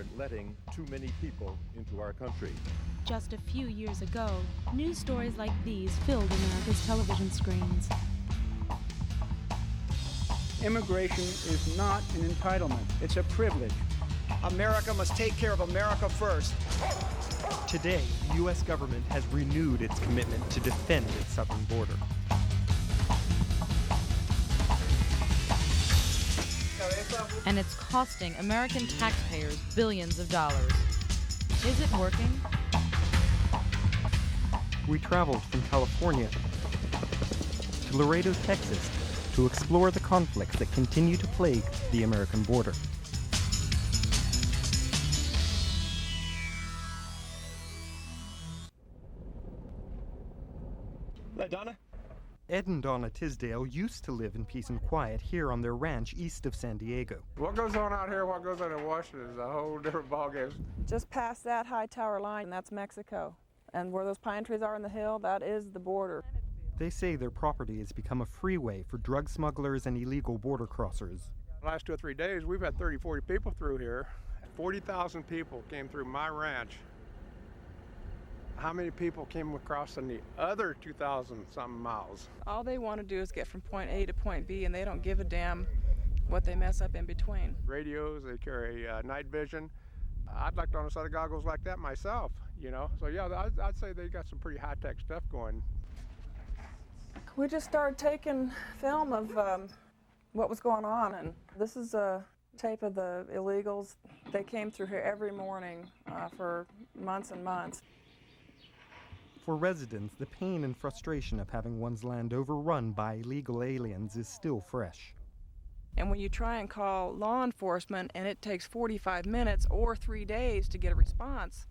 considered letting too many people into our country. Just a few years ago, news stories like these filled America's television screens. Immigration is not an entitlement, it's a privilege. America must take care of America first. Today, the U.S. government has renewed its commitment to defend its southern border. And it's costing American taxpayers billions of dollars. Is it working? We traveled from California to Laredo, Texas, to explore the conflicts that continue to plague the American border. Hello, Donna. Ed and Donna Tisdale used to live in peace and quiet here on their ranch east of San Diego. What goes on out here, what goes on in Washington is a whole different ballgame. Just past that high tower line, that's Mexico. And where those pine trees are in the hill, that is the border. They say their property has become a freeway for drug smugglers and illegal border crossers. The last 2 or 3 days, we've had 30, 40 people through here. 40,000 people came through my ranch. How many people came across in the other 2,000-something miles? All they want to do is get from point A to point B, and they don't give a damn what they mess up in between. Radios, they carry night vision. I'd like to own a set of goggles like that myself, you know? So yeah, I'd say they got some pretty high-tech stuff going. We just started taking film of what was going on, and this is a tape of the illegals. They came through here every morning for months and months. For residents, the pain and frustration of having one's land overrun by illegal aliens is still fresh. And when you try and call law enforcement and it takes 45 minutes or 3 days to get a response,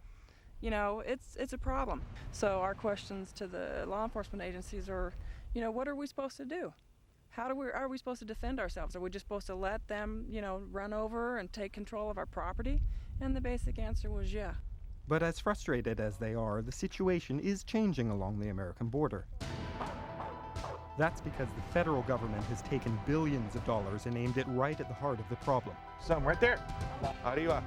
you know, it's a problem. So our questions to the law enforcement agencies are, you know, what are we supposed to do? Are we supposed to defend ourselves? Are we just supposed to let them, you know, run over and take control of our property? And the basic answer was yeah. But as frustrated as they are, the situation is changing along the American border. That's because the federal government has taken billions of dollars and aimed it right at the heart of the problem. Some right there. Arriba.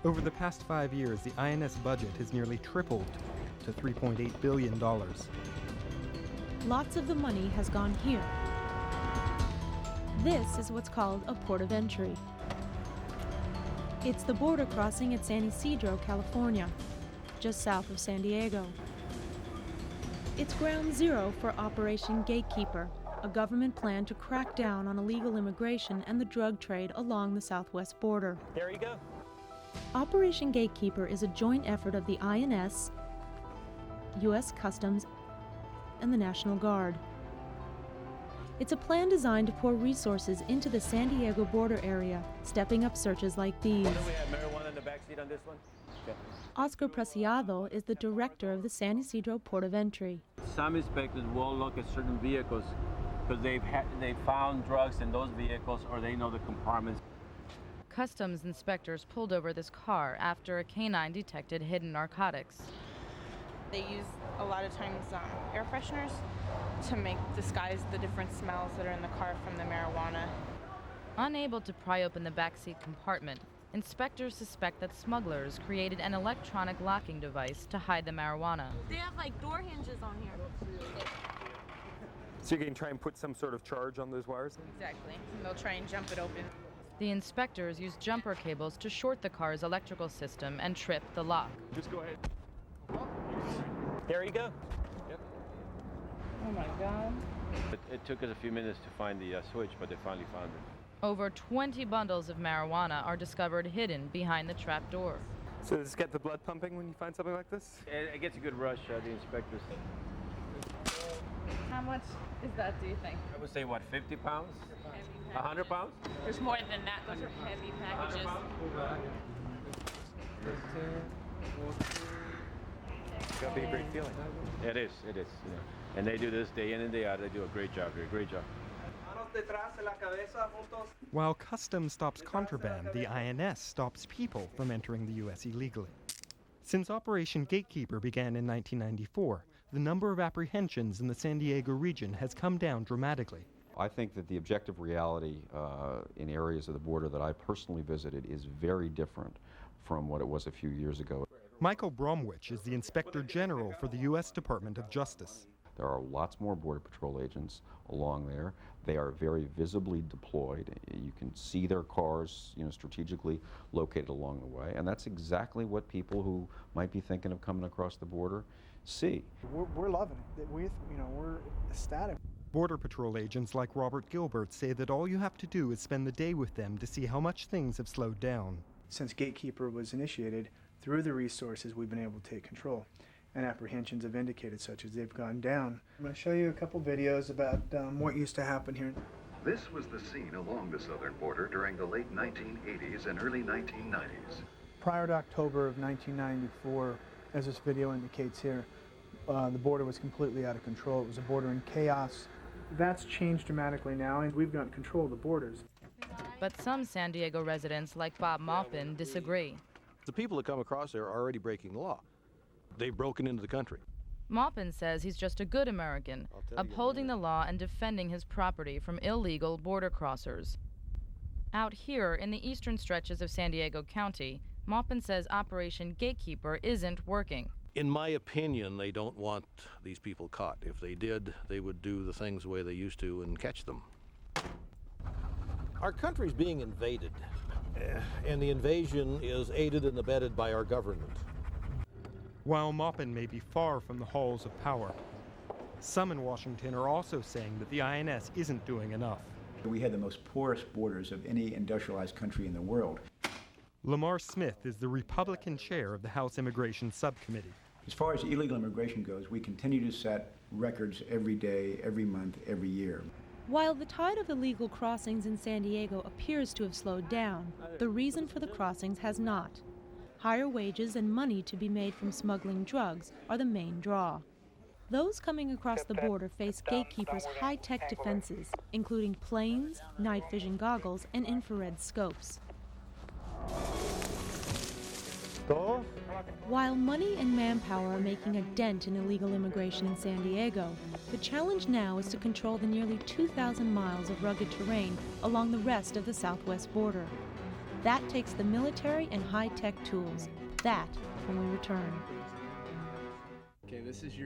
Over the past 5 years, the INS budget has nearly tripled to $3.8 billion. Lots of the money has gone here. This is what's called a port of entry. It's the border crossing at San Ysidro, California, just south of San Diego. It's ground zero for Operation Gatekeeper, a government plan to crack down on illegal immigration and the drug trade along the southwest border. There you go. Operation Gatekeeper is a joint effort of the INS, U.S. Customs, and the National Guard. It's a plan designed to pour resources into the San Diego border area, stepping up searches like these. Do we have marijuana in the backseat on this one? Okay. Oscar Preciado is the director of the San Ysidro Port of Entry. Some inspectors will look at certain vehicles because they found drugs in those vehicles or they know the compartments. Customs inspectors pulled over this car after a canine detected hidden narcotics. They use a lot of times air fresheners to disguise the different smells that are in the car from the marijuana. Unable to pry open the backseat compartment, inspectors suspect that smugglers created an electronic locking device to hide the marijuana. They have like door hinges on here. So you can try and put some sort of charge on those wires? Exactly. And they'll try and jump it open. The inspectors use jumper cables to short the car's electrical system and trip the lock. Just go ahead. There you go. Yep. Oh my God. It took us a few minutes to find the switch, but they finally found it. Over 20 bundles of marijuana are discovered hidden behind the trap door. So does this get the blood pumping when you find something like this? It gets a good rush, the inspectors. How much is that, do you think? I would say, what, 50 pounds? 100 pounds? There's more than that. Those are heavy packages. It's got to be a great feeling. It is. You know. And they do this day in and day out. They do a great job here, great job. While Customs stops contraband, the INS stops people from entering the U.S. illegally. Since Operation Gatekeeper began in 1994, the number of apprehensions in the San Diego region has come down dramatically. I think that the objective reality in areas of the border that I personally visited is very different from what it was a few years ago. Michael Bromwich is the Inspector General for the U.S. Department of Justice. There are lots more Border Patrol agents along there. They are very visibly deployed. You can see their cars, strategically located along the way, and that's exactly what people who might be thinking of coming across the border see. We're loving it. We're ecstatic. Border Patrol agents like Robert Gilbert say that all you have to do is spend the day with them to see how much things have slowed down. Since Gatekeeper was initiated, through the resources we've been able to take control, and apprehensions have indicated such as they've gone down. I'm going to show you a couple videos about what used to happen here. This was the scene along the southern border during the late 1980s and early 1990s. Prior to October of 1994, as this video indicates here, the border was completely out of control. It was a border in chaos. That's changed dramatically now, and we've gotten control of the borders. But some San Diego residents, like Bob Maupin, disagree. The people that come across there are already breaking the law. They've broken into the country. Maupin says he's just a good American, upholding the law and defending his property from illegal border crossers. Out here in the eastern stretches of San Diego County, Maupin says Operation Gatekeeper isn't working. In my opinion, they don't want these people caught. If they did, they would do the things the way they used to and catch them. Our country's being invaded, and the invasion is aided and abetted by our government. While Maupin may be far from the halls of power, some in Washington are also saying that the INS isn't doing enough. We had the most porous borders of any industrialized country in the world. Lamar Smith is the Republican chair of the House Immigration Subcommittee. As far as illegal immigration goes, we continue to set records every day, every month, every year. While the tide of illegal crossings in San Diego appears to have slowed down, the reason for the crossings has not. Higher wages and money to be made from smuggling drugs are the main draw. Those coming across the border face Gatekeeper's high-tech defenses, including planes, night vision goggles, and infrared scopes. While money and manpower are making a dent in illegal immigration in San Diego, the challenge now is to control the nearly 2,000 miles of rugged terrain along the rest of the southwest border. That takes the military and high-tech tools. That when we return.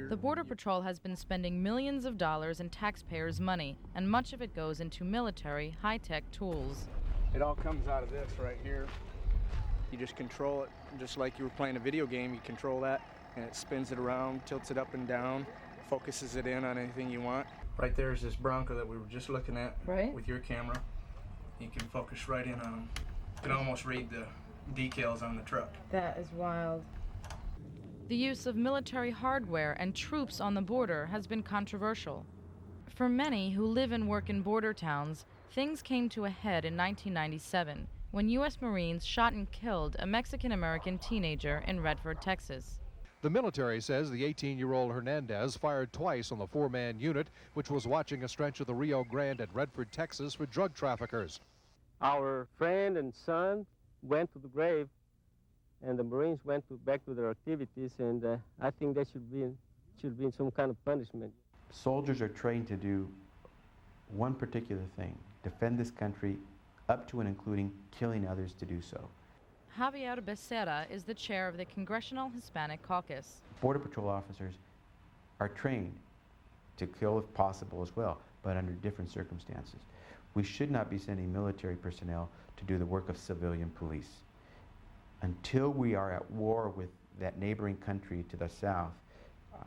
The Border Patrol has been spending millions of dollars in taxpayers' money, and much of it goes into military, high-tech tools. It all comes out of this right here. You just control it, just like you were playing a video game. You control that, and it spins it around, tilts it up and down, focuses it in on anything you want. Right there is this Bronco that we were just looking at with your camera. You can focus right in on them. You can almost read the decals on the truck. That is wild. The use of military hardware and troops on the border has been controversial. For many who live and work in border towns, things came to a head in 1997 when U.S. Marines shot and killed a Mexican-American teenager in Redford, Texas. The military says the 18-year-old Hernandez fired twice on the four-man unit, which was watching a stretch of the Rio Grande at Redford, Texas, for drug traffickers. Our friend and son went to the grave, and the Marines went back to their activities, and I think that should be some kind of punishment. Soldiers are trained to do one particular thing: defend this country, up to and including killing others to do so. Javier Becerra is the chair of the Congressional Hispanic Caucus. Border Patrol officers are trained to kill if possible as well, but under different circumstances. We should not be sending military personnel to do the work of civilian police. Until we are at war with that neighboring country to the south,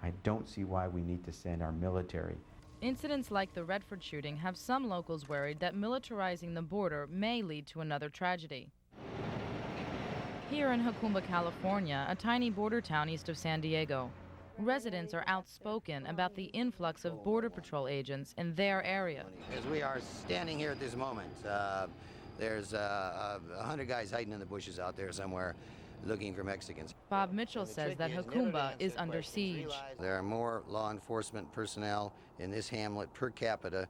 I don't see why we need to send our military. Incidents like the Redford shooting have some locals worried that militarizing the border may lead to another tragedy. Here in Jacumba, California, a tiny border town east of San Diego, residents are outspoken about the influx of Border Patrol agents in their area. As we are standing here at this moment, there's 100 guys hiding in the bushes out there somewhere looking for Mexicans. Bob Mitchell says that Jacumba is under siege. There are more law enforcement personnel in this hamlet per capita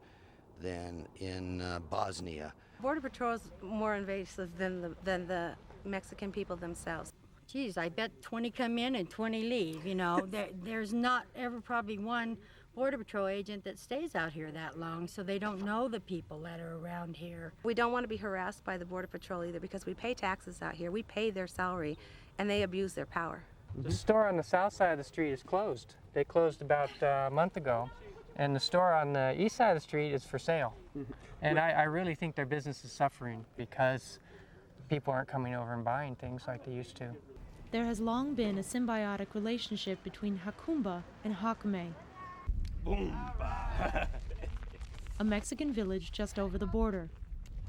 than in Bosnia. Border Patrol is more invasive than the Mexican people themselves. Geez, I bet 20 come in and 20 leave, you know. There's not ever probably one Border Patrol agent that stays out here that long, so they don't know the people that are around here. We don't want to be harassed by the Border Patrol either because we pay taxes out here. We pay their salary, and they abuse their power. The store on the south side of the street is closed. They closed about a month ago. And the store on the east side of the street is for sale. And I really think their business is suffering because people aren't coming over and buying things like they used to. There has long been a symbiotic relationship between Jacumba and Jacome, a Mexican village just over the border.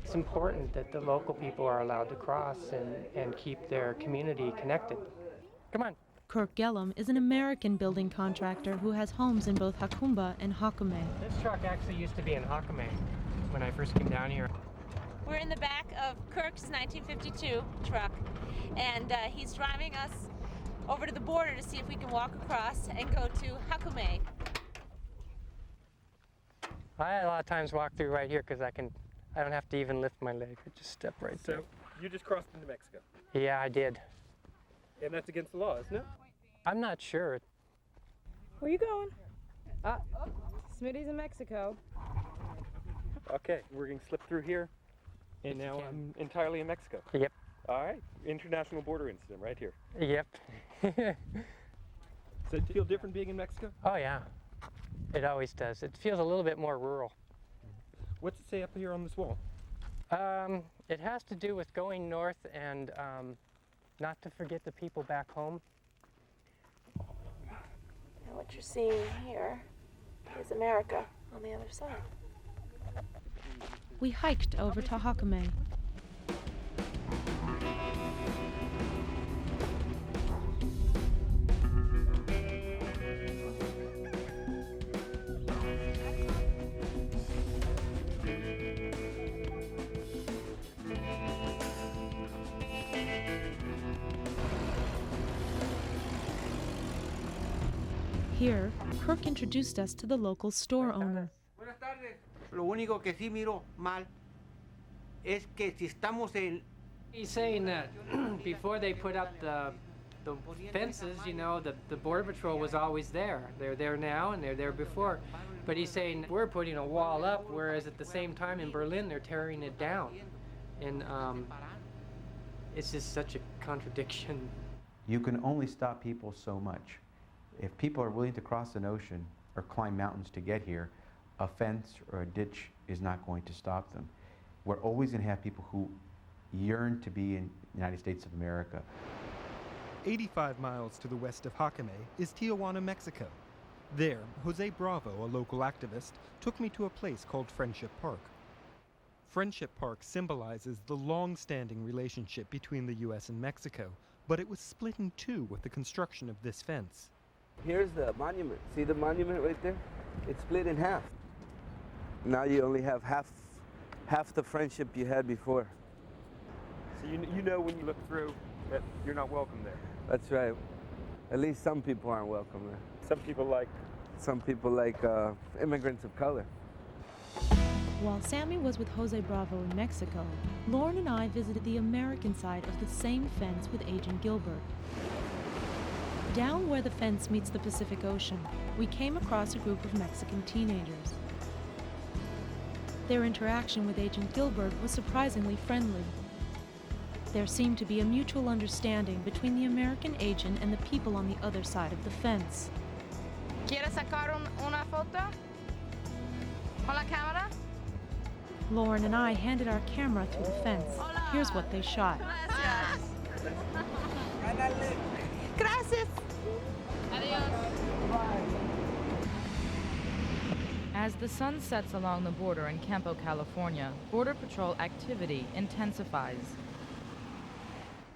It's important that the local people are allowed to cross and keep their community connected. Come on. Kirk Gellum is an American building contractor who has homes in both Jacumba and Jacome. This truck actually used to be in Jacome when I first came down here. We're in the back of Kirk's 1952 truck, and he's driving us over to the border to see if we can walk across and go to Jacome. I a lot of times walk through right here because I don't have to even lift my leg. I just step right through. You just crossed into Mexico. Yeah, I did. And that's against the law, isn't it? I'm not sure. Where you going? Smitty's in Mexico. Okay, we're going to slip through here, and now I'm entirely in Mexico. Yep. All right, international border incident right here. Yep. So it feel different being in Mexico? Oh yeah, it always does. It feels a little bit more rural. What's it say up here on this wall? It has to do with going north and not to forget the people back home. And what you're seeing here is America on the other side. We hiked over to Jacome. Here, Kirk introduced us to the local store owner. Lo único que sí miro mal es que si estamos en... He's saying that before they put up the fences, you know, the Border Patrol was always there. They're there now and they're there before. But he's saying we're putting a wall up, whereas at the same time in Berlin they're tearing it down. And it's just such a contradiction. You can only stop people so much. If people are willing to cross an ocean or climb mountains to get here, a fence or a ditch is not going to stop them. We're always going to have people who yearn to be in the United States of America. 85 miles to the west of Jacome is Tijuana, Mexico. There, Jose Bravo, a local activist, took me to a place called Friendship Park. Friendship Park symbolizes the long-standing relationship between the U.S. and Mexico, but it was split in two with the construction of this fence. Here's the monument. See the monument right there? It's split in half. Now you only have half the friendship you had before. So you know when you look through that you're not welcome there. That's right. At least some people aren't welcome there. Some people like immigrants of color. While Sammy was with Jose Bravo in Mexico, Lauren and I visited the American side of the same fence with Agent Gilbert. Down where the fence meets the Pacific Ocean, we came across a group of Mexican teenagers. Their interaction with Agent Gilbert was surprisingly friendly. There seemed to be a mutual understanding between the American agent and the people on the other side of the fence. ¿Quieres sacar una foto? Con la cámara? Lauren and I handed our camera through the fence. Here's what they shot. Gracias. Adios. As the sun sets along the border in Campo, California, Border Patrol activity intensifies.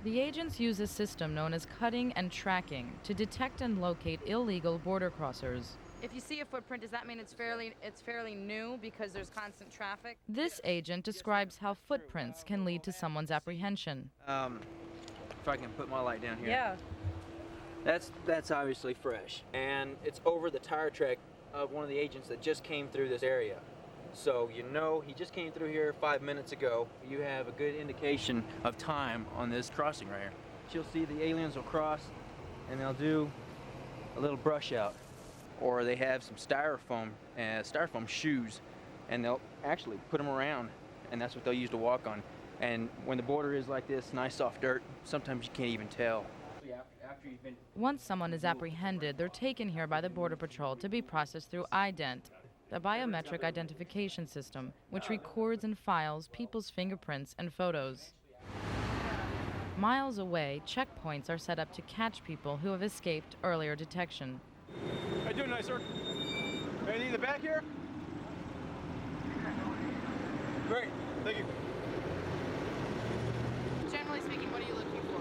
The agents use a system known as cutting and tracking to detect and locate illegal border crossers. If you see a footprint, does that mean it's fairly new because there's constant traffic? This agent describes how footprints can lead to someone's apprehension. If I can put my light down here. Yeah. That's obviously fresh, and it's over the tire track of one of the agents that just came through this area. So you know he just came through here 5 minutes ago. You have a good indication of time on this crossing right here. You'll see the aliens will cross, and they'll do a little brush out. or they have some styrofoam shoes, and they'll actually put them around, and that's what they'll use to walk on. And when the border is like this, nice soft dirt, sometimes you can't even tell. Once someone is apprehended, they're taken here by the Border Patrol to be processed through ident, the biometric identification system, which records and files people's fingerprints and photos. Miles away, checkpoints are set up to catch people who have escaped earlier detection. How you doing tonight, sir? Anything in the back here? Great, thank you. Generally speaking, what are you looking for?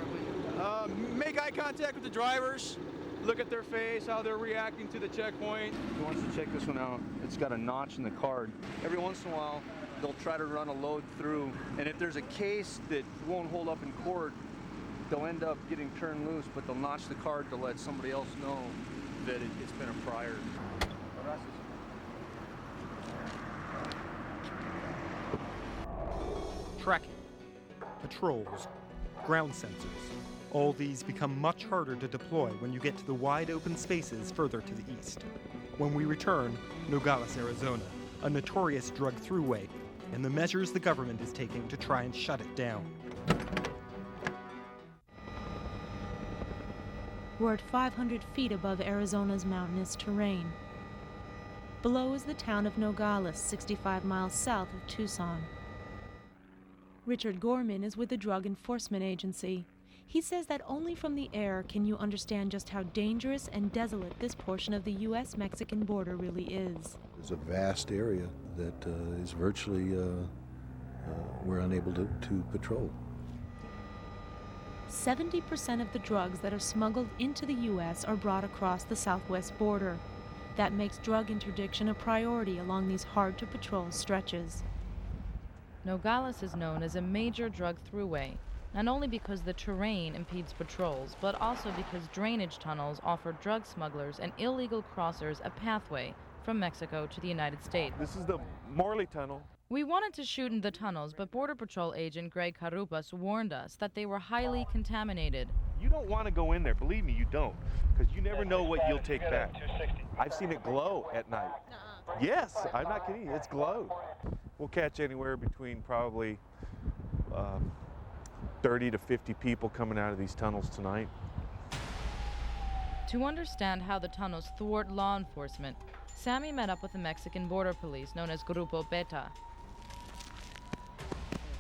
Make eye contact with the drivers, look at their face, how they're reacting to the checkpoint. He wants to check this one out. It's got a notch in the card. Every once in a while, they'll try to run a load through, and if there's a case that won't hold up in court, they'll end up getting turned loose, but they'll notch the card to let somebody else know that it's been a prior. Tracking, patrols, ground sensors. All these become much harder to deploy when you get to the wide open spaces further to the east. When we return, Nogales, Arizona, a notorious drug throughway, and the measures the government is taking to try and shut it down. We're at 500 feet above Arizona's mountainous terrain. Below is the town of Nogales, 65 miles south of Tucson. Richard Gorman is with the Drug Enforcement Agency. He says that only from the air can you understand just how dangerous and desolate this portion of the U.S.-Mexican border really is. It's a vast area that is virtually we're unable to patrol. 70% of the drugs that are smuggled into the U.S. are brought across the southwest border. That makes drug interdiction a priority along these hard-to-patrol stretches. Nogales is known as a major drug throughway, not only because the terrain impedes patrols, but also because drainage tunnels offer drug smugglers and illegal crossers a pathway from Mexico to the United States. This is the Morley Tunnel. We wanted to shoot in the tunnels, but Border Patrol agent Greg Carrupas warned us that they were highly contaminated. You don't want to go in there, believe me, you don't, because you never know what you'll take back. I've seen it glow at night. Yes, I'm not kidding you, it's glowed. We'll catch anywhere between probably 30 to 50 people coming out of these tunnels tonight. To understand how the tunnels thwart law enforcement, Sammy met up with the Mexican border police known as Grupo Beta.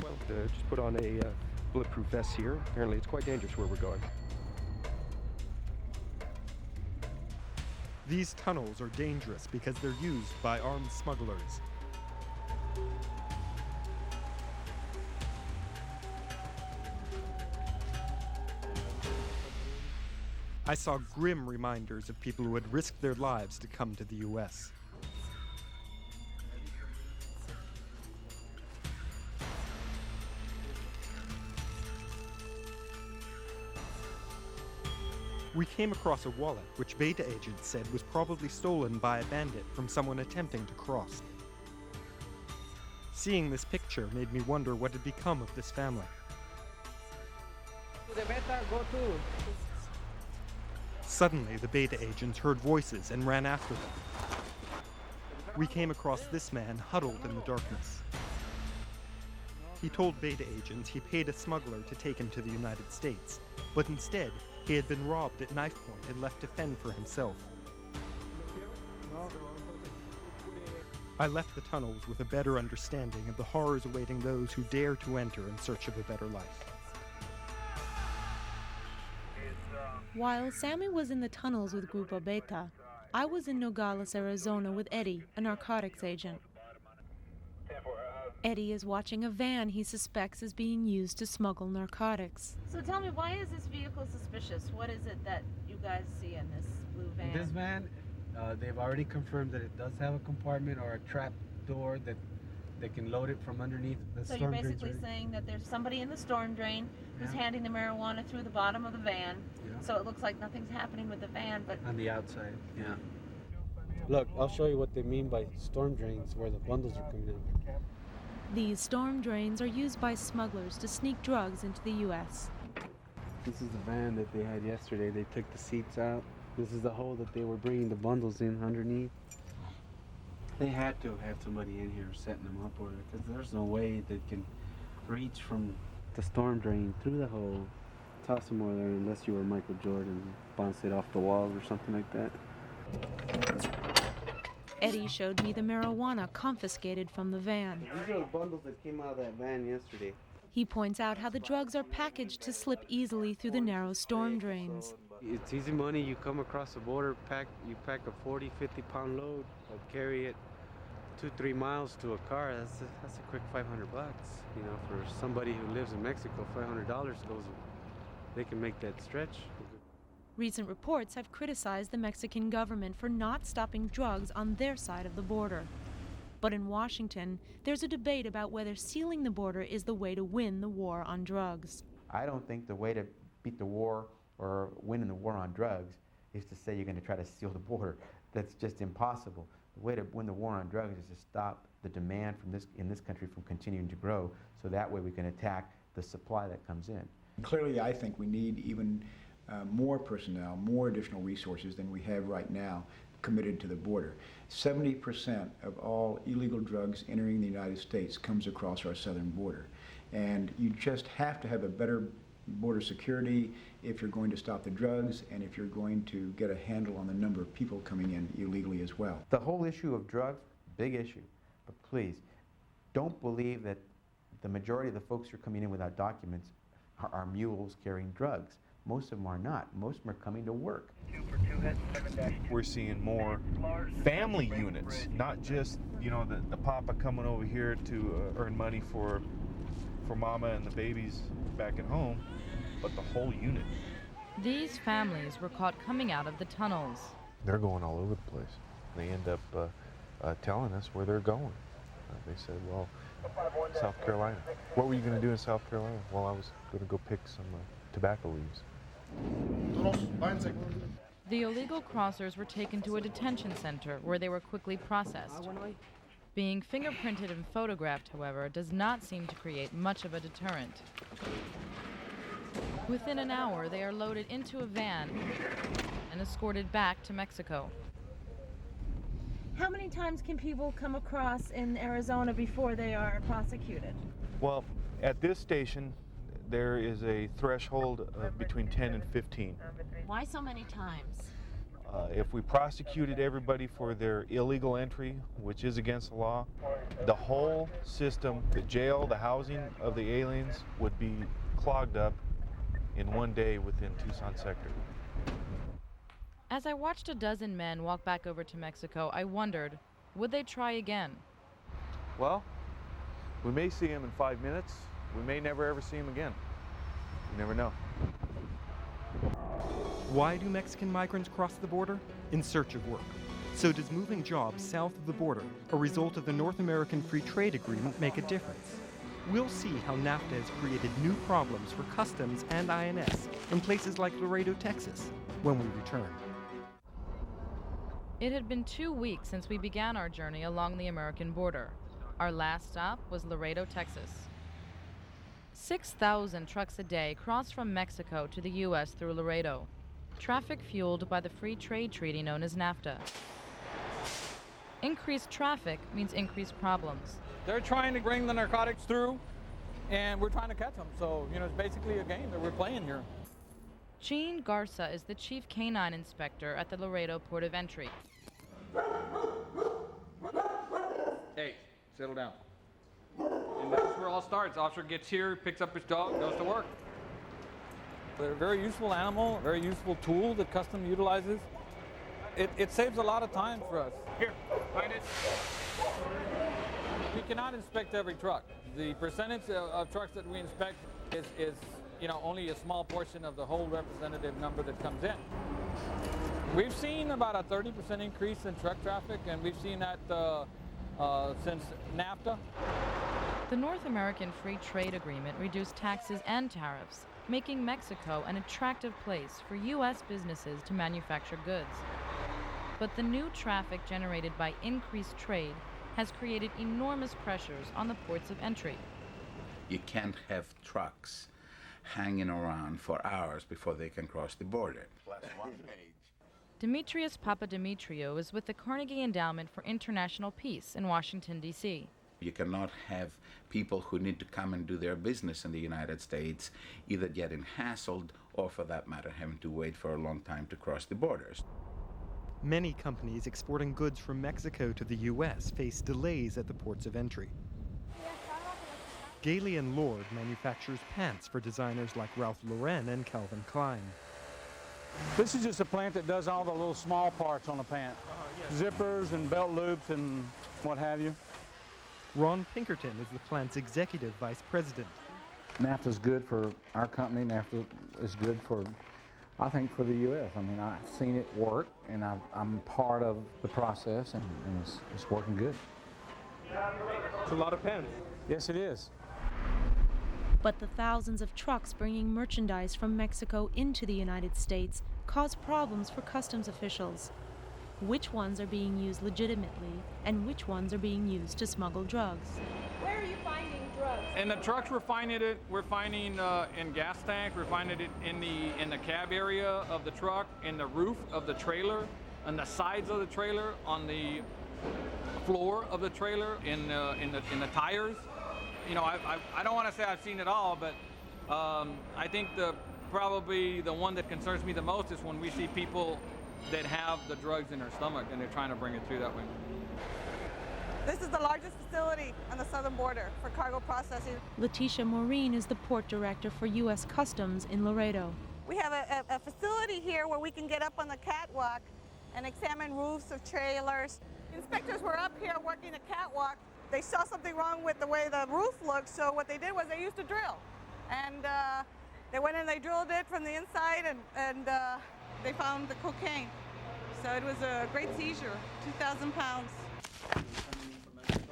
Well, just put on a bulletproof vest here. Apparently it's quite dangerous where we're going. These tunnels are dangerous because they're used by armed smugglers. I saw grim reminders of people who had risked their lives to come to the U.S. We came across a wallet which Beta agents said was probably stolen by a bandit from someone attempting to cross. Seeing this picture made me wonder what had become of this family. The Beta, go to. Suddenly, the Beta agents heard voices and ran after them. We came across this man huddled in the darkness. He told Beta agents he paid a smuggler to take him to the United States, but instead, he had been robbed at knife point and left to fend for himself. I left the tunnels with a better understanding of the horrors awaiting those who dare to enter in search of a better life. While Sammy was in the tunnels with Grupo Beta, I was in Nogales, Arizona with Eddie, a narcotics agent. Eddie is watching a van he suspects is being used to smuggle narcotics. So tell me, why is this vehicle suspicious? What is it that you guys see in this blue van? This van, they've already confirmed that it does have a compartment or a trap door that they can load it from underneath the So storm you're basically drain. saying that there's somebody in the storm drain who's handing the marijuana through the bottom of the van. Yeah. So it looks like nothing's happening with the van, but On the outside, yeah. Look, I'll show you what they mean by storm drains, where the bundles are coming in. These storm drains are used by smugglers to sneak drugs into the U.S. This is the van that they had yesterday. They took the seats out This is the hole that they were bringing the bundles in underneath. They had to have somebody in here setting them up, or because there's no way they can reach from the storm drain through the hole, toss them over there, unless you were Michael Jordan, bounce it off the wall or something like that. Eddie showed me the marijuana confiscated from the van. These are the bundles that came out of that van yesterday. He points out how the drugs are packaged to slip easily through the narrow storm drains. It's easy money. You come across the border, you pack a 40, 50-pound load, carry it 2-3 miles to a car. That's a quick $500. You know, for somebody who lives in Mexico, $500 goes. They can make that stretch. Recent reports have criticized the Mexican government for not stopping drugs on their side of the border. But in Washington, there's a debate about whether sealing the border is the way to win the war on drugs. I don't think the way to beat the war or win in the war on drugs is to say you're going to try to seal the border. That's just impossible. The way to win the war on drugs is to stop the demand in this country from continuing to grow, so that way we can attack the supply that comes in. Clearly, I think we need even more personnel, more additional resources than we have right now committed to the border. 70% of all illegal drugs entering the United States comes across our southern border. And you just have to have a better border security if you're going to stop the drugs and if you're going to get a handle on the number of people coming in illegally as well. The whole issue of drugs, big issue, but please, don't believe that the majority of the folks who are coming in without documents are mules carrying drugs. Most of them are not. Most of them are coming to work. We're seeing more family units, not just, you know, the papa coming over here to earn money for mama and the babies back at home, but the whole unit. These families were caught coming out of the tunnels. They're going all over the place. They end up telling us where they're going. They said, well, South Carolina. What were you going to do in South Carolina? Well, I was going to go pick some tobacco leaves. The illegal crossers were taken to a detention center where they were quickly processed. Being fingerprinted and photographed, however, does not seem to create much of a deterrent. Within an hour, they are loaded into a van and escorted back to Mexico. How many times can people come across in Arizona before they are prosecuted? Well, at this station, there is a threshold of between 10 and 15. Why so many times? If we prosecuted everybody for their illegal entry, which is against the law, the whole system, the jail, the housing of the aliens would be clogged up in one day within Tucson sector. As I watched a dozen men walk back over to Mexico, I wondered, would they try again? Well, we may see him in 5 minutes. We may never ever see him again. You never know. Why do Mexican migrants cross the border? In search of work. So does moving jobs south of the border, a result of the North American Free Trade Agreement, make a difference? We'll see how NAFTA has created new problems for customs and INS in places like Laredo, Texas, when we return. It had been 2 weeks since we began our journey along the American border. Our last stop was Laredo, Texas. 6,000 trucks a day cross from Mexico to the U.S. through Laredo. Traffic fueled by the free trade treaty known as NAFTA. Increased traffic means increased problems. They're trying to bring the narcotics through, and we're trying to catch them. So, you know, it's basically a game that we're playing here. Gene Garza is the chief canine inspector at the Laredo Port of Entry. Hey, settle down. And that's where it all starts. Officer gets here, picks up his dog, goes to work. They're a very useful animal, a very useful tool that Customs utilizes. It saves a lot of time for us. Here, find it. We cannot inspect every truck. The percentage of trucks that we inspect is only a small portion of the whole representative number that comes in. We've seen about a 30% increase in truck traffic, and we've seen that since NAFTA. The North American Free Trade Agreement reduced taxes and tariffs, making Mexico an attractive place for U.S. businesses to manufacture goods. But the new traffic generated by increased trade has created enormous pressures on the ports of entry. You can't have trucks hanging around for hours before they can cross the border. Plus one page. Demetrius Papadimitriou is with the Carnegie Endowment for International Peace in Washington, D.C. You cannot have people who need to come and do their business in the United States either getting hassled or, for that matter, having to wait for a long time to cross the borders. Many companies exporting goods from Mexico to the U.S. face delays at the ports of entry. Gailey & Lord manufactures pants for designers like Ralph Lauren and Calvin Klein. This is just a plant that does all the little small parts on a pant. Zippers and belt loops and what have you. Ron Pinkerton is the plant's executive vice president. NAFTA is good for our company. NAFTA is good for, I think, for the U.S. I mean, I've seen it work, and I'm part of the process, and it's working good. It's a lot of pens. Yes, it is. But the thousands of trucks bringing merchandise from Mexico into the United States cause problems for customs officials. Which ones are being used legitimately, and which ones are being used to smuggle drugs? Where are you finding drugs? In the trucks, we're finding in gas tanks. We're finding it in the cab area of the truck, in the roof of the trailer, on the sides of the trailer, on the floor of the trailer, in the tires. You know, I don't want to say I've seen it all, but I think probably the one that concerns me the most is when we see people that have the drugs in their stomach and they're trying to bring it through that way. This is the largest facility on the southern border for cargo processing. Letitia Maureen is the port director for U.S. Customs in Laredo. We have a facility here where we can get up on the catwalk and examine roofs of trailers. Inspectors were up here working the catwalk. They saw something wrong with the way the roof looked, so what they did was they used a drill. And they went and they drilled it from the inside, and they found the cocaine. So it was a great seizure, 2,000 pounds.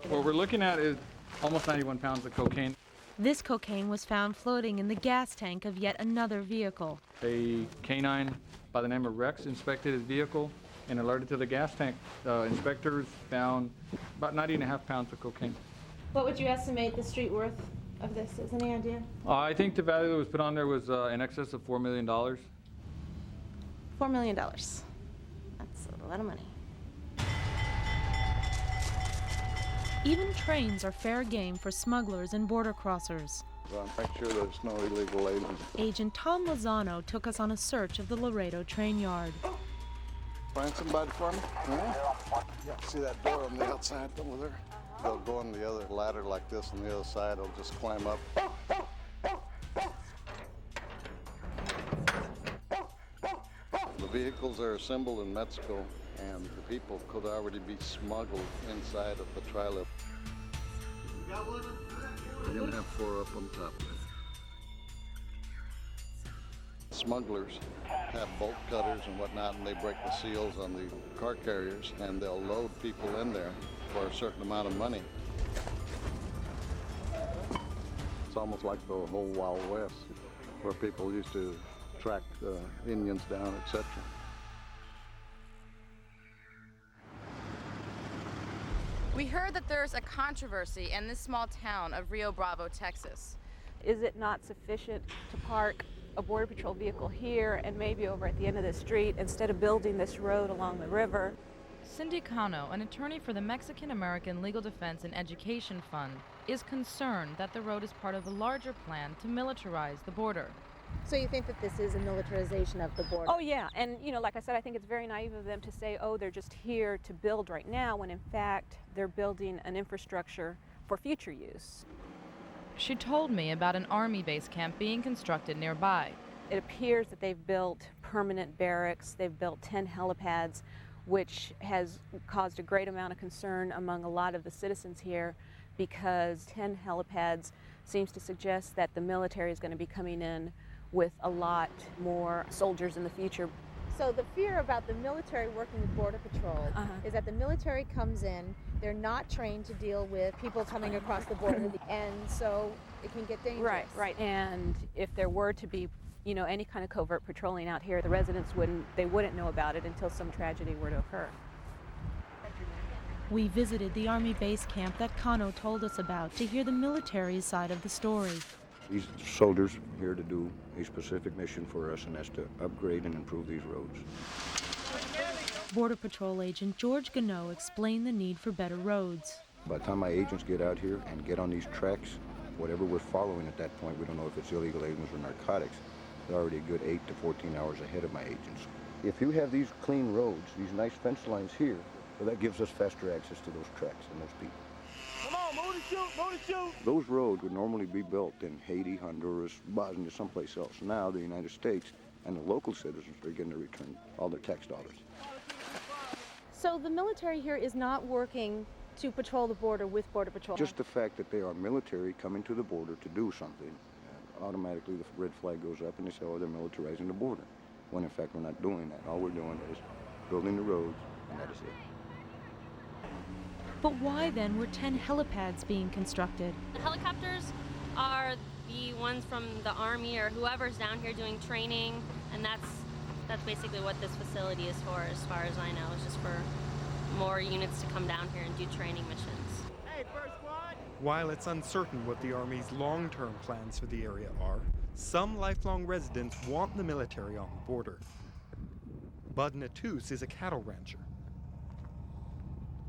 What we're looking at is almost 91 pounds of cocaine. This cocaine was found floating in the gas tank of yet another vehicle. A canine by the name of Rex inspected his vehicle and alerted to the gas tank. Inspectors found about 90.5 pounds of cocaine. What would you estimate the street worth of this? Is any idea? I think the value that was put on there was in excess of $4 million. $4 million. That's a lot of money. Even trains are fair game for smugglers and border crossers. Make sure there's no illegal aliens. Agent Tom Lozano took us on a search of the Laredo train yard. Find somebody for me? Yeah. See that door on the outside over there? They'll go on the other ladder like this on the other side. They'll just climb up. The vehicles are assembled in Mexico, and the people could already be smuggled inside of the trailer. We're going to have 4 up on top of it. Smugglers have bolt cutters and whatnot, and they break the seals on the car carriers, and they'll load people in there for a certain amount of money. It's almost like the whole Wild West, where people used to track Indians down, etc. We heard that there's a controversy in this small town of Rio Bravo, Texas. Is it not sufficient to park a Border Patrol vehicle here and maybe over at the end of the street instead of building this road along the river? Cindy Cano, an attorney for the Mexican-American Legal Defense and Education Fund, is concerned that the road is part of a larger plan to militarize the border. So you think that this is a militarization of the border? Oh yeah, and you know, like I said, I think it's very naive of them to say, oh, they're just here to build right now, when in fact they're building an infrastructure for future use. She told me about an Army base camp being constructed nearby. It appears that they've built permanent barracks, they've built 10 helipads, which has caused a great amount of concern among a lot of the citizens here, because 10 helipads seems to suggest that the military is going to be coming in with a lot more soldiers in the future. So the fear about the military working with Border Patrol is that the military comes in, they're not trained to deal with people coming across the border, and so it can get dangerous. Right. And if there were to be, you know, any kind of covert patrolling out here, the residents wouldn't know about it until some tragedy were to occur. We visited the Army base camp that Cano told us about to hear the military's side of the story. These soldiers are here to do a specific mission for us, and that's to upgrade and improve these roads. Border Patrol agent George Gannot explained the need for better roads. By the time my agents get out here and get on these tracks, whatever we're following at that point, we don't know if it's illegal aliens or narcotics, they're already a good 8 to 14 hours ahead of my agents. If you have these clean roads, these nice fence lines here, well, that gives us faster access to those tracks and those people. Come on, move the chute! Those roads would normally be built in Haiti, Honduras, Bosnia, someplace else. Now the United States and the local citizens are getting to return all their tax dollars. So the military here is not working to patrol the border with Border Patrol? Just the fact that they are military coming to the border to do something, automatically the red flag goes up and they say, oh, they're militarizing the border. When in fact we're not doing that. All we're doing is building the roads, and that is it. But why then were 10 helipads being constructed? The helicopters are the ones from the Army or whoever's down here doing training, and that's basically what this facility is for, as far as I know. It's just for more units to come down here and do training missions. Hey, first squad! While it's uncertain what the Army's long-term plans for the area are, some lifelong residents want the military on the border. Bud Natus is a cattle rancher.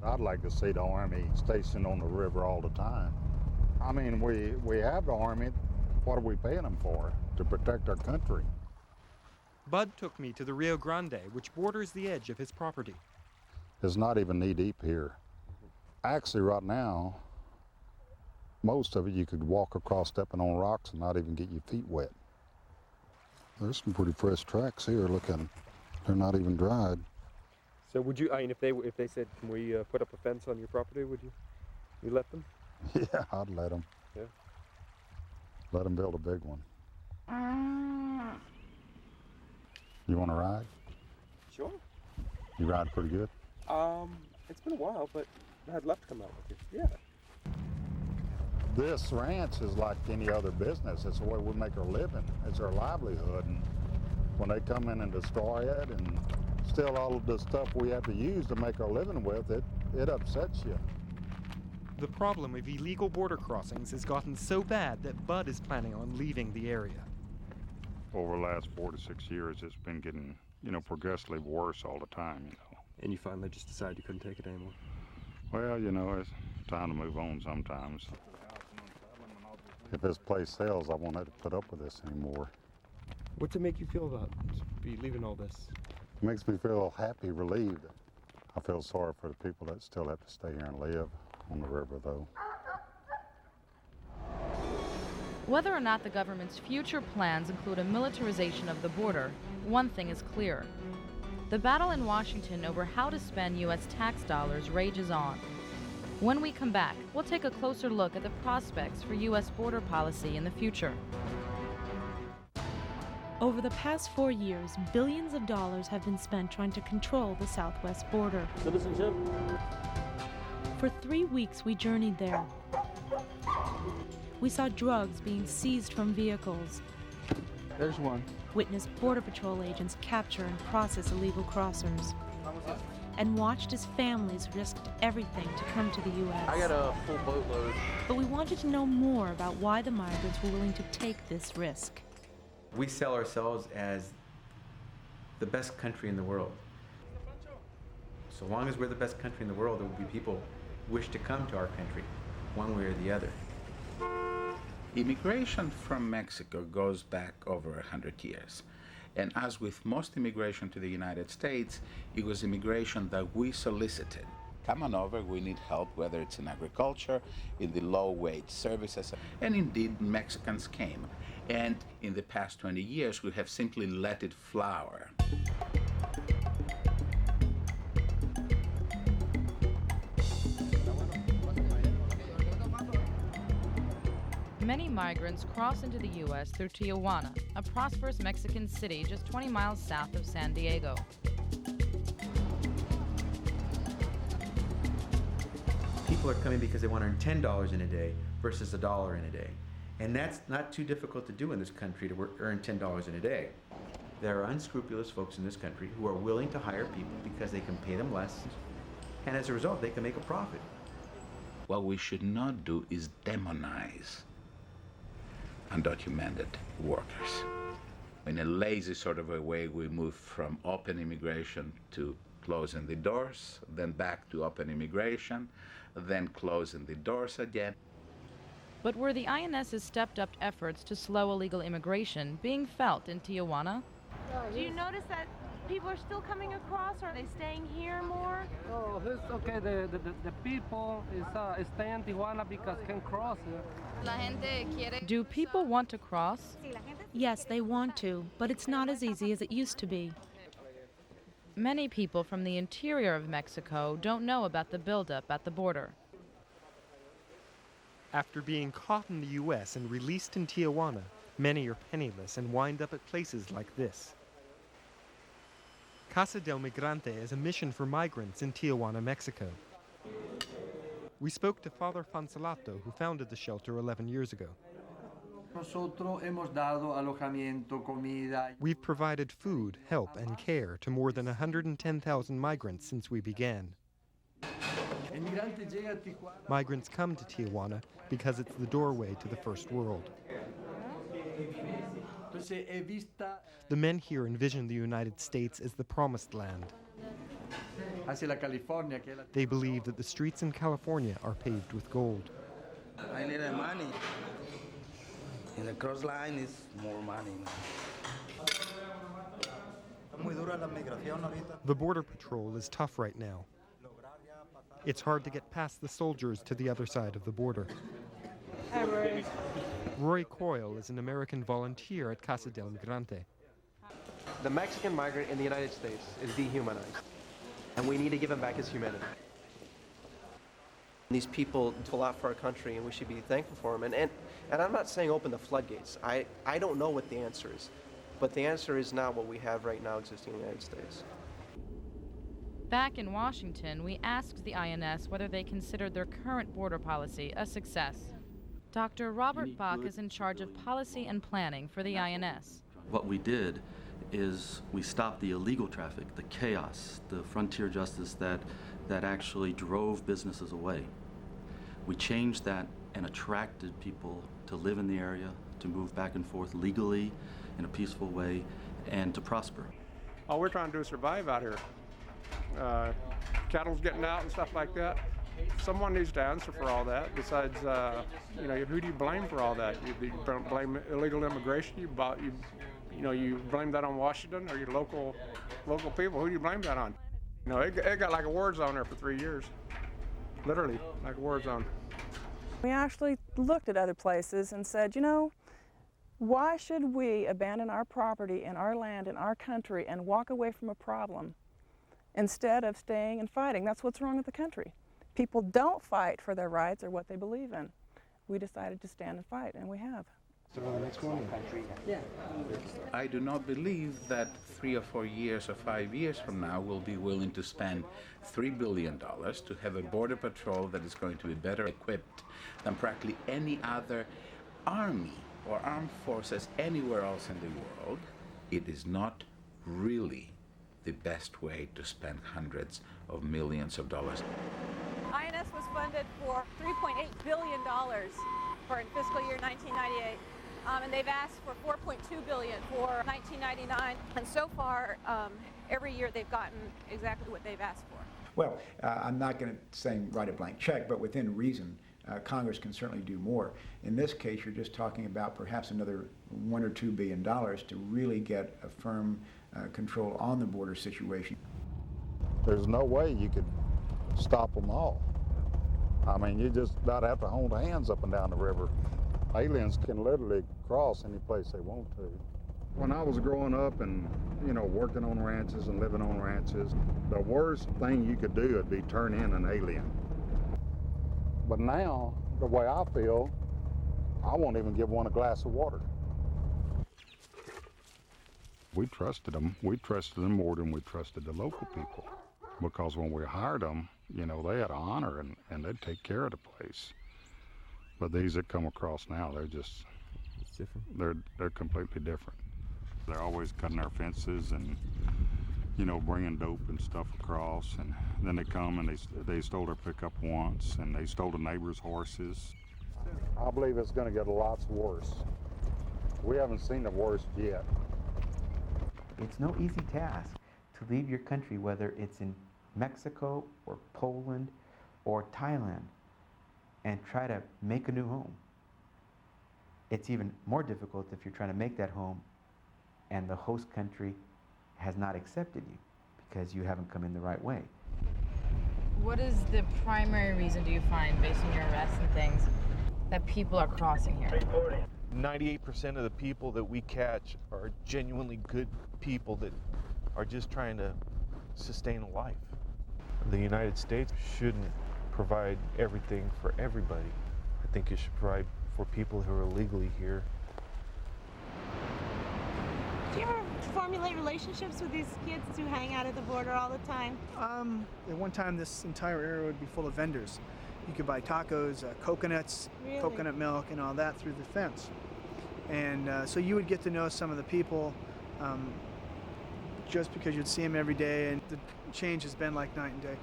I'd like to see the Army stationed on the river all the time. I mean, we have the Army. What are we paying them for? To protect our country. Bud took me to the Rio Grande, which borders the edge of his property. It's not even knee-deep here. Actually, right now, most of it you could walk across stepping on rocks and not even get your feet wet. There's some pretty fresh tracks here. Looking, they're not even dried. So would you, I mean, if they said, can we put up a fence on your property, would you let them? Yeah, I'd let them. Yeah. Let them build a big one. You want to ride? Sure. You ride pretty good? It's been a while, but I'd love to come out with you. Yeah. This ranch is like any other business. It's the way we make our living. It's our livelihood. And when they come in and destroy it and steal all of the stuff we have to use to make our living with, it upsets you. The problem of illegal border crossings has gotten so bad that Bud is planning on leaving the area. Over the last 4 to 6 years, it's been getting, progressively worse all the time, And you finally just decided you couldn't take it anymore? Well, it's time to move on sometimes. If this place sells, I won't have to put up with this anymore. What's it make you feel about be leaving all this? It makes me feel happy, relieved. I feel sorry for the people that still have to stay here and live on the river, though. Whether or not the government's future plans include a militarization of the border, one thing is clear. The battle in Washington over how to spend U.S. tax dollars rages on. When we come back, we'll take a closer look at the prospects for U.S. border policy in the future. Over the past 4 years, billions of dollars have been spent trying to control the southwest border. Citizenship? For 3 weeks, we journeyed there. We saw drugs being seized from vehicles. There's one. Witnessed Border Patrol agents capture and process illegal crossers. And watched as families risked everything to come to the U.S. I got a full boatload. But we wanted to know more about why the migrants were willing to take this risk. We sell ourselves as the best country in the world. So long as we're the best country in the world, there will be people who wish to come to our country, one way or the other. Immigration from Mexico goes back over 100 years. And as with most immigration to the United States, it was immigration that we solicited. Come on over, we need help, whether it's in agriculture, in the low-wage services, and indeed Mexicans came. And in the past 20 years, we have simply let it flower. Many migrants cross into the U.S. through Tijuana, a prosperous Mexican city just 20 miles south of San Diego. People are coming because they want to earn $10 in a day versus $1 in a day. And that's not too difficult to do in this country, to earn $10 in a day. There are unscrupulous folks in this country who are willing to hire people because they can pay them less, and as a result, they can make a profit. What we should not do is demonize undocumented workers. In a lazy sort of a way, we move from open immigration to closing the doors, then back to open immigration, then closing the doors again. But were the INS's stepped-up efforts to slow illegal immigration being felt in Tijuana? Do you notice that people are still coming across, or are they staying here more? Oh, it's okay. The people is stay in Tijuana because can cross here. Do people want to cross? Yes, they want to, but it's not as easy as it used to be. Many people from the interior of Mexico don't know about the buildup at the border. After being caught in the U.S. and released in Tijuana, many are penniless and wind up at places like this. Casa del Migrante is a mission for migrants in Tijuana, Mexico. We spoke to Father Fansalato, who founded the shelter 11 years ago. We've provided food, help, and care to more than 110,000 migrants since we began. Migrants come to Tijuana because it's the doorway to the first world. The men here envision the United States as the promised land. They believe that the streets in California are paved with gold. I need money. In the cross line is more money. The Border Patrol is tough right now. It's hard to get past the soldiers to the other side of the border. Hi, Roy. Roy Coyle is an American volunteer at Casa del Migrante. The Mexican migrant in the United States is dehumanized, and we need to give him back his humanity. These people do a lot for our country, and we should be thankful for them. And I'm not saying open the floodgates. I don't know what the answer is, but the answer is not what we have right now existing in the United States. Back in Washington, we asked the INS whether they considered their current border policy a success. Dr. Robert Bach is in charge of policy and planning for the INS. What we did is we stopped the illegal traffic, the chaos, the frontier justice that actually drove businesses away. We changed that and attracted people to live in the area, to move back and forth legally in a peaceful way, and to prosper. All we're trying to do is survive out here. Cattle's getting out and stuff like that. Someone needs to answer for all that. Besides, who do you blame for all that? You blame illegal immigration. You blame that on Washington or your local people. Who do you blame that on? It got like a war zone there for 3 years, literally like a war zone. We actually looked at other places and said, why should we abandon our property and our land and our country and walk away from a problem instead of staying and fighting? That's what's wrong with the country. People don't fight for their rights or what they believe in. We decided to stand and fight, and we have. So the next one? Yeah. I do not believe that 3 or 4 years or 5 years from now we'll be willing to spend $3 billion to have a border patrol that is going to be better equipped than practically any other army or armed forces anywhere else in the world. It is not really the best way to spend hundreds of millions of dollars. INS was funded for $3.8 billion for fiscal year 1998. And they've asked for $4.2 billion for 1999. And so far, every year they've gotten exactly what they've asked for. Well, I'm not going to say write a blank check, but within reason, Congress can certainly do more. In this case, you're just talking about perhaps another $1 or $2 billion to really get a firm control on the border situation. There's no way you could stop them all. I mean, you just about have to hold hands up and down the river. Aliens can literally cross any place they want to. When I was growing up and, working on ranches and living on ranches, the worst thing you could do would be turn in an alien. But now, the way I feel, I won't even give one a glass of water. We trusted them. We trusted them more than we trusted the local people. Because when we hired them, they had honor and they'd take care of the place. But these that come across now, they're just, it's different. They're completely different. They're always cutting our fences and, bringing dope and stuff across. And then they come and they stole our pickup once and they stole the neighbor's horses. I believe it's going to get lots worse. We haven't seen the worst yet. It's no easy task to leave your country, whether it's in Mexico or Poland or Thailand, and try to make a new home. It's even more difficult if you're trying to make that home and the host country has not accepted you because you haven't come in the right way. What is the primary reason, do you find, based on your arrests and things, that people are crossing here? 98% of the people that we catch are genuinely good people that are just trying to sustain a life. The United States shouldn't provide everything for everybody. I think it should provide for people who are illegally here. Do you ever formulate relationships with these kids who hang out at the border all the time? At one time, this entire area would be full of vendors. You could buy tacos, coconuts, Really? coconut milk, and all that through the fence. And so you would get to know some of the people just because you'd see them every day, and the change has been like night and day.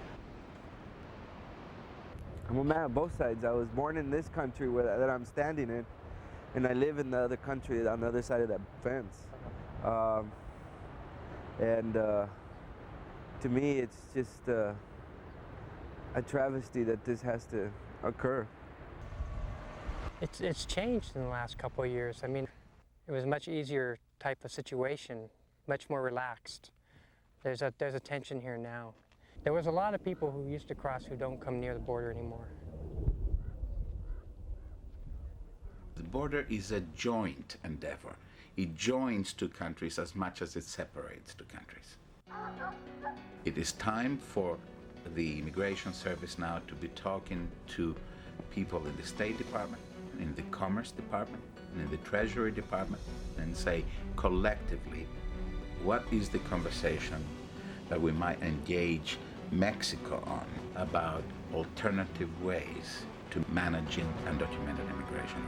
I'm a man of both sides. I was born in this country that I'm standing in, and I live in the other country on the other side of that fence. To me, it's just a travesty that this has to occur. It's changed in the last couple of years. I mean, it was a much easier type of situation, much more relaxed. There's a tension here now. There was a lot of people who used to cross who don't come near the border anymore. The border is a joint endeavor. It joins two countries as much as it separates two countries. It is time for the Immigration Service now to be talking to people in the State Department, in the Commerce Department, and in the Treasury Department, and say collectively, what is the conversation that we might engage Mexico on about alternative ways to managing undocumented immigration?